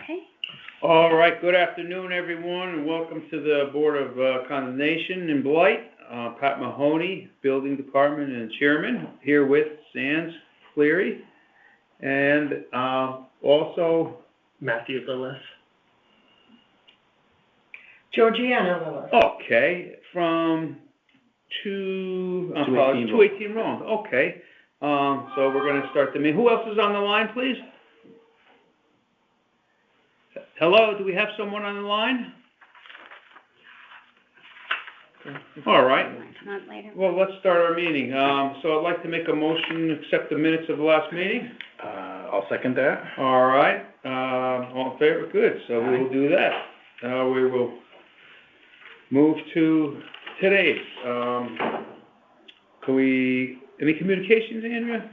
Okay. All right, good afternoon, everyone, and welcome to the Board of Condemnation in Blight. Pat Mahoney, Building Department and Chairman, here with Sands Cleary, and also Matthew Lillis. Georgiana Lillis. Okay, from 218 wrong. Okay, so we're going to start the meeting. Who else is on the line, please? Hello, do we have someone on the line? All right. Well, let's start our meeting. So I'd like to make a motion to accept the minutes of the last meeting. I'll second that. All right. All in favor? Good. So we will do that. We will move to today's. Any communications, Andrea?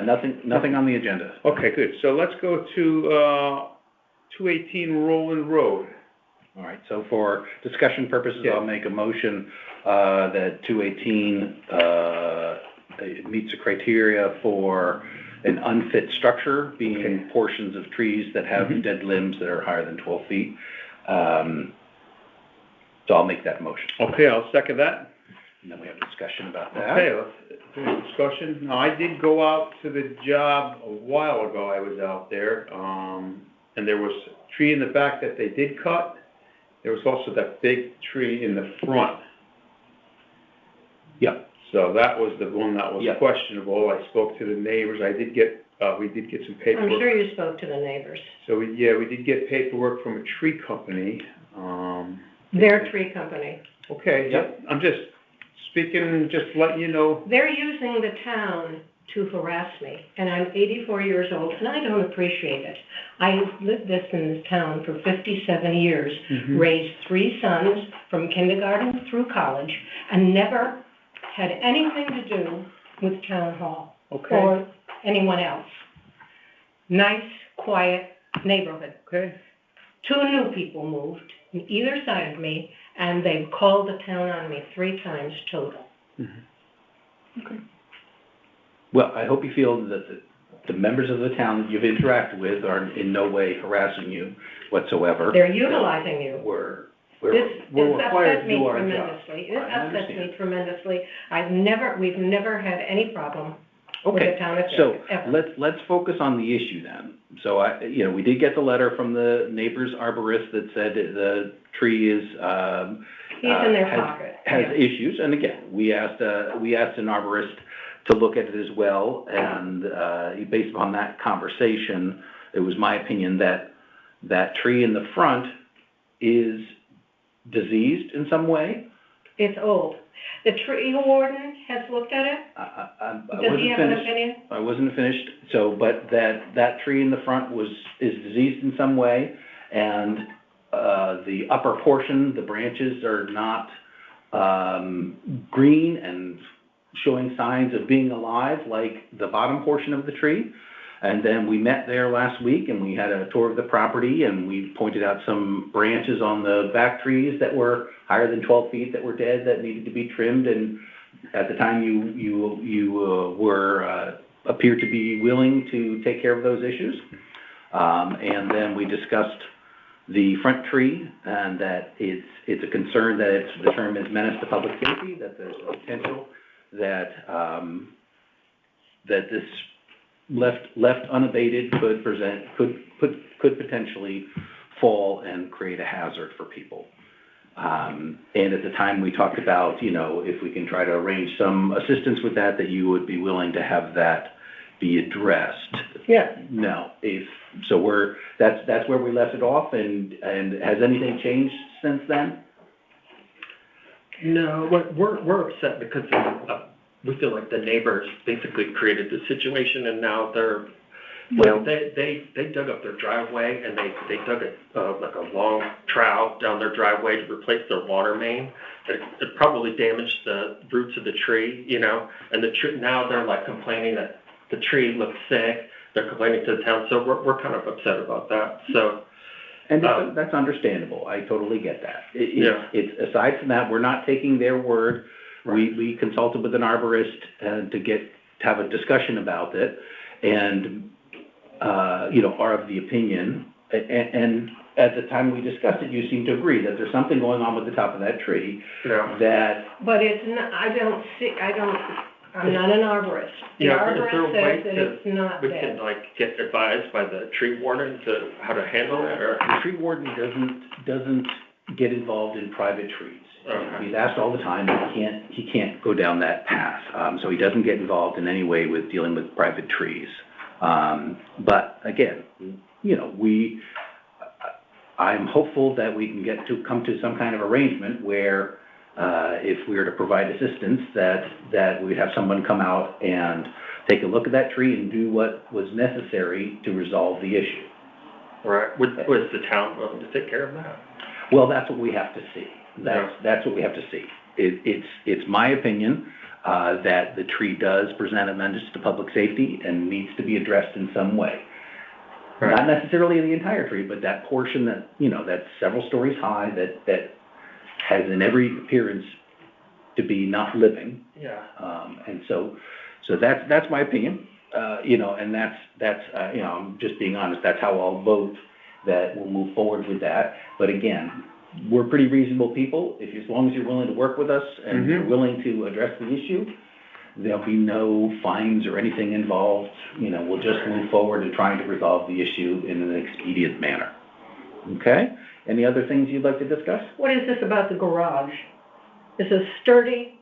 Nothing on the agenda. Okay, good. So let's go to 218 Roland Road. All right, so for discussion purposes, I'll make a motion that 218 meets the criteria for an unfit structure, being portions of trees that have dead limbs that are higher than 12 feet. So I'll make that motion. Okay, I'll second that. And then we have discussion about that. Okay, let's do a discussion. Now, I did go out to the job a while ago. I was out there, and there was a tree in the back that they did cut. There was also that big tree in the front. Yep. So that was the one that was questionable. I spoke to the neighbors. We did get some paperwork. I'm sure you spoke to the neighbors. So we did get paperwork from a tree company. Their tree company. Okay. Yep. I'm just speaking, just letting you know. They're using the town to harass me, and I'm 84 years old, and I don't appreciate it. I've lived in this town for 57 years, raised 3 sons from kindergarten through college, and never had anything to do with town hall or anyone else. Nice, quiet neighborhood. Okay. 2 new people moved on either side of me, and they've called the town on me 3 times total. Okay. Well, I hope you feel that the members of the town that you've interacted with are in no way harassing you whatsoever. They're utilizing you. We're This required upsets to me do our job. tremendously. It upsets me tremendously. We've never had any problem with the town officials. So ever. let's focus on the issue then. So we did get the letter from the neighbor's arborist that said the tree is He's in their pocket. Has issues, and again, we asked an arborist to look at it as well, and based upon that conversation, it was my opinion that that tree in the front is diseased in some way. It's old. The tree warden has looked at it. Does he have an opinion? I wasn't finished. So, but that tree in the front is diseased in some way, and the upper portion, the branches are not green and showing signs of being alive like the bottom portion of the tree. And then we met there last week and we had a tour of the property, and we pointed out some branches on the back trees that were higher than 12 feet that were dead that needed to be trimmed. And at the time you appeared to be willing to take care of those issues. And then we discussed the front tree, and that it's a concern that the term is menace to public safety, that there's a potential that this left unabated could potentially fall and create a hazard for people. And at the time we talked about, if we can try to arrange some assistance with that you would be willing to have that be addressed. Yeah. No, that's where we left it off, and has anything changed since then? No, we're upset because we feel like the neighbors basically created the situation, and now they dug up their driveway, and they dug like a long trowel down their driveway to replace their water main. It probably damaged the roots of the tree, and now they're like complaining that the tree looks sick. They're complaining to the town, so we're kind of upset about that. So. And that's understandable. I totally get that. It's aside from that, we're not taking their word. Right. We consulted with an arborist to have a discussion about it, and are of the opinion, and at the time we discussed it, you seemed to agree that there's something going on with the top of that tree Yeah. that, But it's not, I'm not an arborist. The Yeah, is there a arborist way says that to- it's not We can dead. like get advised by the tree warden to how to handle it, or? the tree warden doesn't get involved in private trees. Okay. He's asked all the time, he can't go down that path, so he doesn't get involved in any way with dealing with private trees. But again, I'm hopeful that we can come to some kind of arrangement where, if we were to provide assistance, that we'd have someone come out and take a look at that tree and do what was necessary to resolve the issue. Right, was the town willing to take care of that? Well, that's what we have to see. That's what we have to see. It's my opinion, that the tree does present a menace to public safety and needs to be addressed in some way. Right. Not necessarily the entire tree, but that portion that's several stories high, that has in every appearance to be not living. Yeah. And so that's my opinion, and that's I'm just being honest, that's how I'll vote, that we'll move forward with that. But again, we're pretty reasonable people. As long as you're willing to work with us and you're willing to address the issue, there'll be no fines or anything involved. We'll just move forward in trying to resolve the issue in an expedient manner. Okay? Any other things you'd like to discuss? What is this about the garage? Is it sturdy?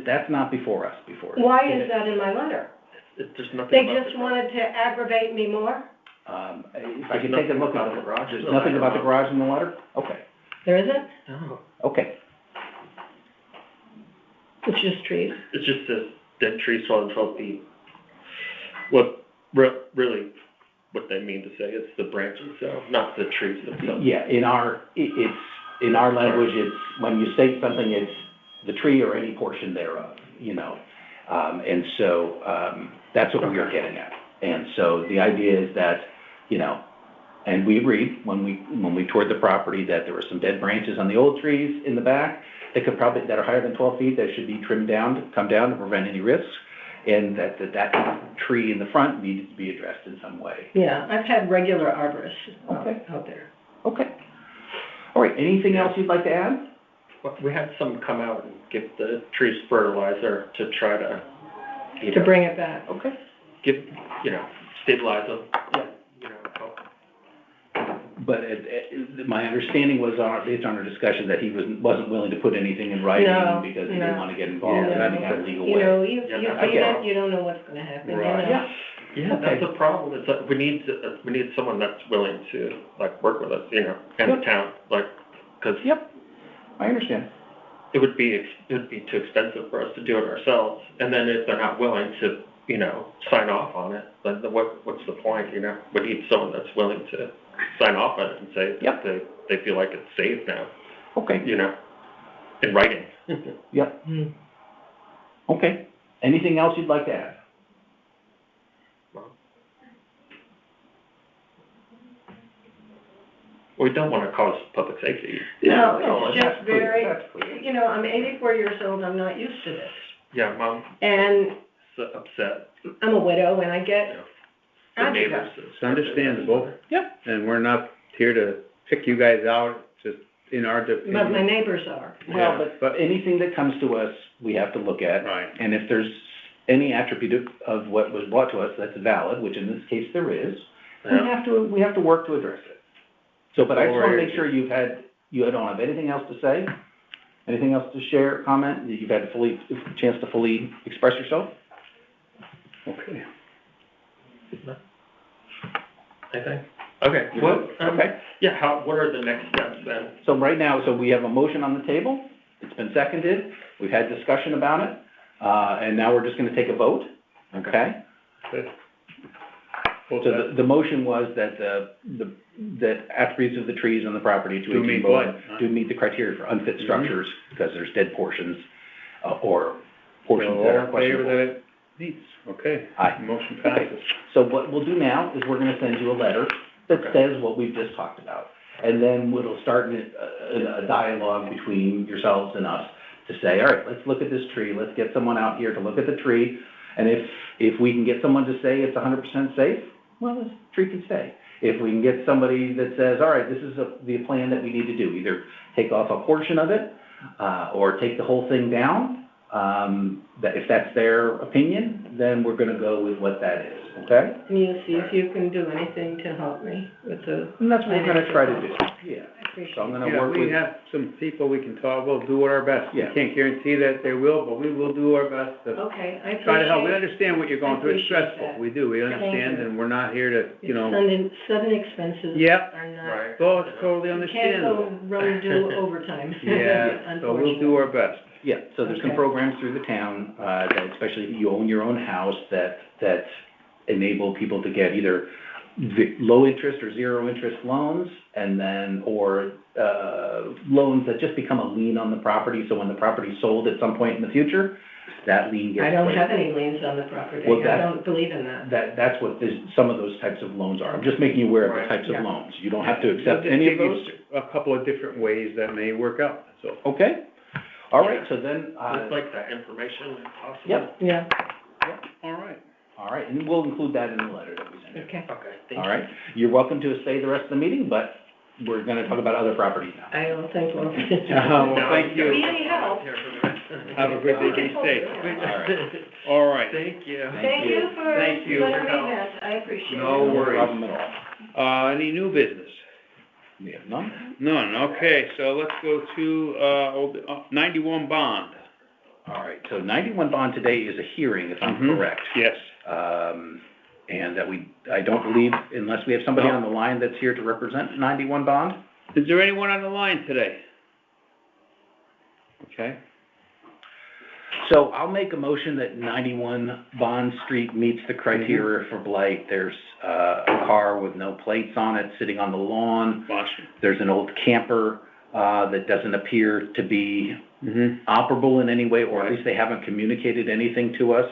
That's not before us. Why is that in my letter? There's nothing They about just the wanted to aggravate me more? If I can take a look at the garage. There's nothing about the garage in the letter? Okay, There isn't? No, okay. It's just trees. it's just a dead tree swelling 12 feet. Really, what they mean to say, it's the branches, so, not the trees themselves. Yeah, in our language, it's, when you state something, it's the tree or any portion thereof, and so, that's what we are getting at. And so the idea is that, and we agreed when we toured the property that there were some dead branches on the old trees in the back that are higher than 12 feet, that should be trimmed down, come down to prevent any risks, and that tree in the front needed to be addressed in some way. Yeah, I've had regular arborists out there. Okay. All right, anything else you'd like to add? Well, we had some come out and give the trees fertilizer to try to, To bring it back. Okay. stabilize them. Yeah. Help. But my understanding was, based on our discussion, that he wasn't willing to put anything in writing No, because he no. didn't want to get involved in any kind of legal way. You Yeah, see it, you don't know what's gonna happen, Right. Yeah. Yeah, Okay. that's a problem. It's like, we need someone that's willing to, work with us, and Yep. the town, because Yep, I understand. it would be too expensive for us to do it ourselves. And then if they're not willing to, sign off on it, then what's the point, We need someone that's willing to sign off on it and say Yep. that they feel like it's safe now, Okay, in writing. yep, okay. Anything else you'd like to add? We don't want to cause public safety. No, No, it's that's just clear, very, that's clear. I'm 84 years old, I'm not used to this. Yeah, Mom's And upset. I'm a widow and I get The agitated. neighbors. It's understandable. Yep. And we're not here to pick you guys out, just in our opinion. But my neighbors are. Well, but anything that comes to us, we have to look at. Right. And if there's any attribute of what was brought to us that's valid, which in this case there is, Yeah. we have to work to address it. So, but I just want to make Or- sure you don't have anything else to say? Anything else to share, comment? You've had a chance to fully express yourself? Okay. Anything? Okay, Okay. what are the next steps then? So right now, we have a motion on the table. It's been seconded. We've had discussion about it. And now we're just going to take a vote. Okay? Good. So the motion was that that attributes of the trees on the property Do meet do meet the criteria for unfit structures because there's dead portions, or portions So that all are in favor questionable. that it meets, okay. Aye. Motion Okay. passes. So what we'll do now is we're gonna send you a letter that Okay. says what we've just talked about. And then it'll start a dialogue between yourselves and us to say, all right, let's look at this tree, let's get someone out here to look at the tree And if we can get someone to say it's 100% safe, well, the tree can stay. If we can get somebody that says, all right, this is the plan that we need to do, either take off a portion of it, or take the whole thing down, that if that's their opinion, then we're gonna go with what that is, okay? And you'll see if you can do anything to help me with the. And that's what we're gonna try to do, yeah. I appreciate So I'm it. gonna Yeah, work we with, have some people we can talk, we'll do our best. We Yeah. can't guarantee that they will, but we will do our best to Okay, I try to help. We appreciate understand what you're going through, it's appreciate stressful, that. we do, we Thank understand, you. and we're not here to, you know. Sudden expenses Yep. are not. Right. Well, it's totally You can't go understandable. run and do overtime. Yeah, so we'll do our best. yeah, so there's some Okay. programs through the town, that especially if you own your own house, that enable people to get either low interest or zero interest loans, and then, or, loans that just become a lien on the property, so when the property's sold at some point in the future, that lien gets I don't placed. have any liens on the property. Well, I that- don't believe in that. That's what some of those types of loans are. I'm just making you aware of the Right, types of yeah. loans. You don't have to accept We'll any of just give those. you a couple of different ways that may work out, so. Okay? All right, so then, I'd like that information if possible. yep, Yeah, All right. all right, and we'll include that in the letter that we send you. okay. Okay, thank you. All right? You're welcome to stay the rest of the meeting, but we're gonna talk about other properties now. I don't think we'll. Well, thank you. Be any help. Have a good day, be safe. All right. All right. Thank you. Thank you for letting Thank me you. vent, I appreciate it. No worries. problem at all. Any new business? We have none? None, okay, so let's go to, 91 bond. All right, so 91 bond today is a hearing, if I'm Mhm. correct. Yes. And that I don't believe, unless we have somebody No. on the line that's here to represent 91 bond? Is there anyone on the line today? Okay. So I'll make a motion that 91 Bond Street meets the criteria for blight. There's a car with no plates on it sitting on the lawn. Boston. There's an old camper that doesn't appear to be Mm-hmm. operable in any way, or at least they haven't communicated anything to us.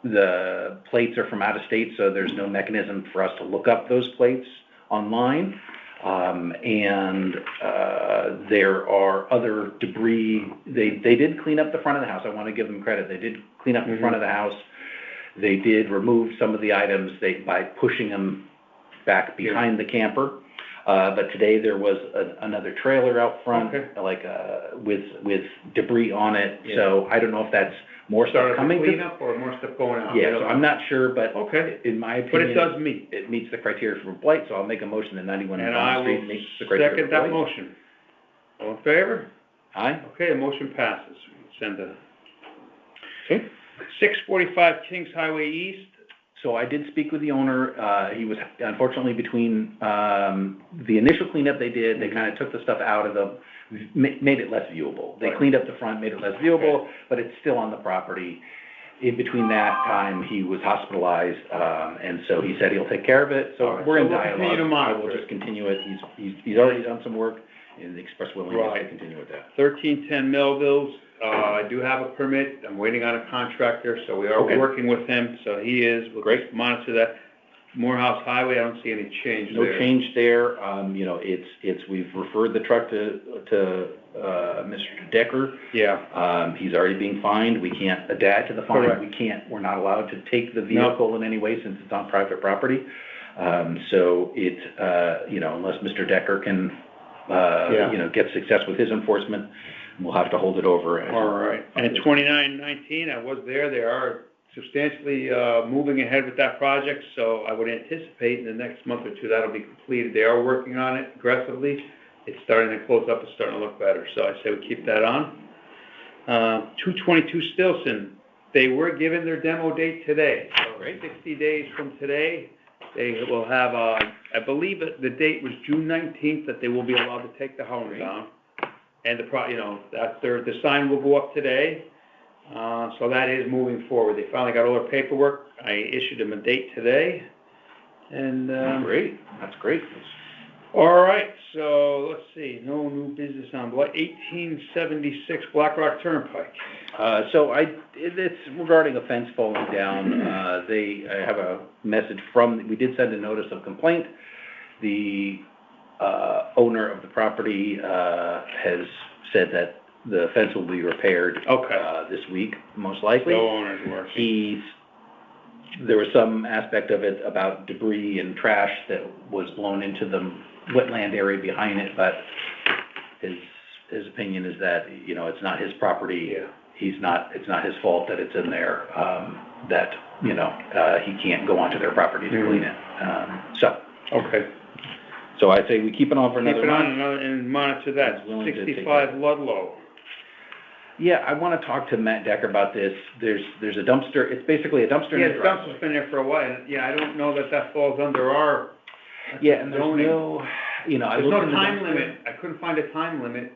The plates are from out of state, so there's no mechanism for us to look up those plates online. There are other debris. They did clean up the front of the house. I want to give them credit. They did clean up the front of the house. They did remove some of the items by pushing them back behind the camper. But today there was another trailer out front, Okay. with debris on it. Yeah. So I don't know if that's more stuff Started coming to to. clean up or more stuff going out? Yeah, so I'm not sure, but Okay, in my but it opinion, does meet. it meets the criteria for blight, so I'll make a motion that 91 And I Bond will Street meets the criteria second for that blight. motion. All in favor? Aye? Okay, the motion passes. Send a Okay. 645 Kings Highway East. So I did speak with the owner. He was unfortunately between the initial cleanup they did, they kind of took the stuff out of made it less viewable. They Right. cleaned up the front, made it less viewable, but it's still on the property. In between that time, he was hospitalized, and so he said he'll take care of it. All So right, we're in so we'll continue dialogue. to I monitor will it. just continue it. He's already done some work and expressed willingness to Right. continue with that. 1310 Melville's, I do have a permit, I'm waiting on a contractor, so we are Okay. working with him, so he is, we'll Great. just monitor that. Morehouse Highway, I don't see any change No there. change there. We've referred the truck to Mr. Decker. Yeah, He's already being fined. We can't add to the fine. Correct. We're not allowed to take the vehicle in any way since it's on private property. So unless Mr. Decker can, get success with his enforcement, we'll have to hold it over. all right. And 2919, I was there, they are substantially moving ahead with that project, so I would anticipate in the next month or two that'll be completed. They are working on it aggressively. It's starting to close up, it's starting to look better, so I say we keep that on. 222 Stilson, they were given their demo date today. So Great. 60 days from today, they will have, I believe that the date was June 19th that they will be allowed to take the home down. And the sign will go up today. So that is moving forward. They finally got all their paperwork. I issued them a date today. And, Great, that's great. all right, so let's see, no new business on 1876 Black Rock Turnpike. It's regarding a fence falling down. I have a message we did send a notice of complaint. The owner of the property has said that the fence will be repaired, Okay. this week, most likely. No owner's working. There was some aspect of it about debris and trash that was blown into the wetland area behind it, but his opinion is that, you know, it's not his property. Yeah. It's not his fault that it's in there, that, you know, he can't go onto their property to clean it. Okay. So I'd say we keep it on for another Keep it month. on and monitor that. He's willing to take 65 Ludlow. Yeah, I wanna talk to Matt Decker about this. There's a dumpster, it's basically a dumpster in Yeah, a the driveway. dumpster's been there for a while, and, yeah, I don't know that falls under our Yeah, and there's zoning. no, you know, I There's looked no in the time dumpster. limit, I couldn't find a time limit,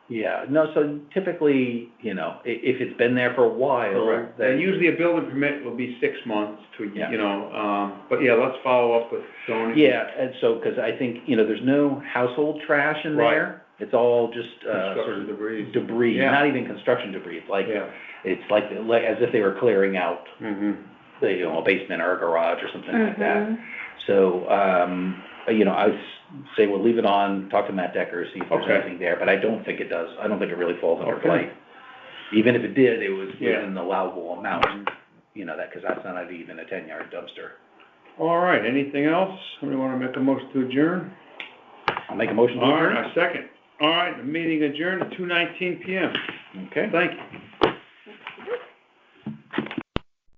Yeah, no, so typically, you know, if it's been there for a while, correct. then And usually a building permit will be 6 months to, Yeah. you know, but yeah, let's follow up with zoning. yeah, and so, cause I think, you know, there's no household trash in Right. there. It's all just, sort Construction of debris. debris, Yeah. not even construction debris. It's like, Yeah. it's like as if they were clearing out, Mm-hmm. you know, a basement or a garage or something like that. So, you know, I would say we'll leave it on, talk to Matt Decker, see if there's Okay. anything there, but I don't think it does. I don't think it really falls under Okay. blight. Even if it did, it was Yeah. within the allowable amount, you know, cause that's not even a 10-yard dumpster. All right, anything else? Somebody wanna make a motion to adjourn? I'll make a motion to All adjourn. right, I second. All right, the meeting adjourned at 2:19 PM. Okay. Thank you.